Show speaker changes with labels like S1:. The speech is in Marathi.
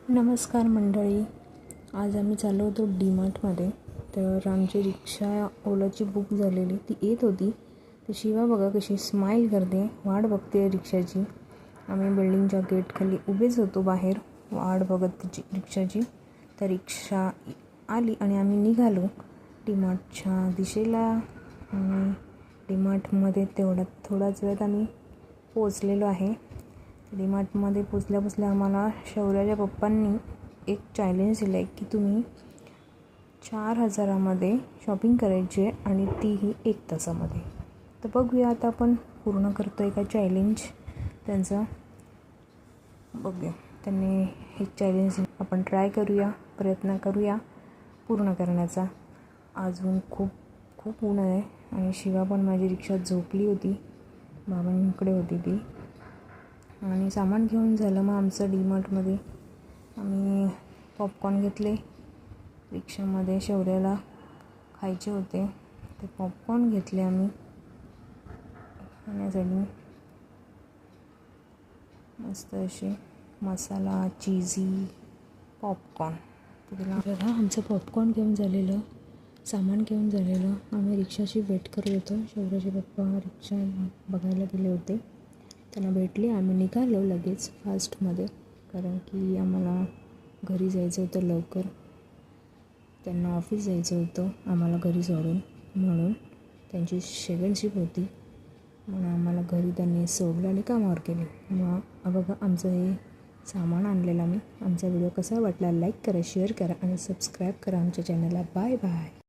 S1: नमस्कार मंडळी. आज आम्ही चाललो होतो डीमार्टमध्ये. तर आमची रिक्षा ओलाची बुक झालेली, ती येत होती. तर शिवा बघा कशी स्माईल करते, वाट बघते रिक्षाची. आम्ही बिल्डिंगच्या गेटखाली उभेच होतो बाहेर वाट बघत तिची रिक्षाची. तर रिक्षा आली आणि आम्ही निघालो डीमार्टच्या दिशेला. आणि डीमार्टमध्ये थोड्याच वेळात आम्ही पोचलेलो आहे. डीमार्टमध्ये पोचल्या आम्हाला शौर्याच्या पप्पांनी एक चॅलेंज दिलं आहे की तुम्ही 4,000मध्ये शॉपिंग करायची आहे आणि तीही 1 तासामध्ये. तर बघूया आता आपण पूर्ण करतो आहे का चॅलेंज त्यांचं. बघूया त्यांनी हे चॅलेंज आपण ट्राय करूया, प्रयत्न करूया पूर्ण करण्याचा. अजून खूप ऊन आहे आणि शिवा पण माझी रिक्षात झोपली होती, बाबांकडे होती ती. आणि सामान घेऊन झालं मग आमचं डीमार्टमध्ये. आम्ही पॉपकॉर्न घेतले रिक्षामध्ये, शौर्याला खायचे होते ते पॉपकॉर्न घेतले आम्ही खाण्यासाठी. मस्त असे मसाला चीझी पॉपकॉर्न. बघा आमचं पॉपकॉर्न घेऊन झालेलं, सामान घेऊन झालेलं. आम्ही रिक्षाची वेट करत होतो. शौर्याचे पप्पा रिक्षा बघायला गेले होते, त्यांना भेटले. आम्ही निघालो लगेच फास्टमध्ये, कारण की आम्हाला घरी जायचं होतं लवकर. त्यांना ऑफिस जायचं होतं आम्हाला घरी सोडून, म्हणून त्यांची सेकंड शिफ्ट होती. म्हणून आम्हाला घरी त्यांनी सोडलं आणि कामावर केले. मग बघा आमचं हे सामान आणलेलं आम्ही. आमचा व्हिडिओ कसा वाटला लाईक करा, शेअर करा आणि सबस्क्राईब करा आमच्या चॅनलला. Bye bye.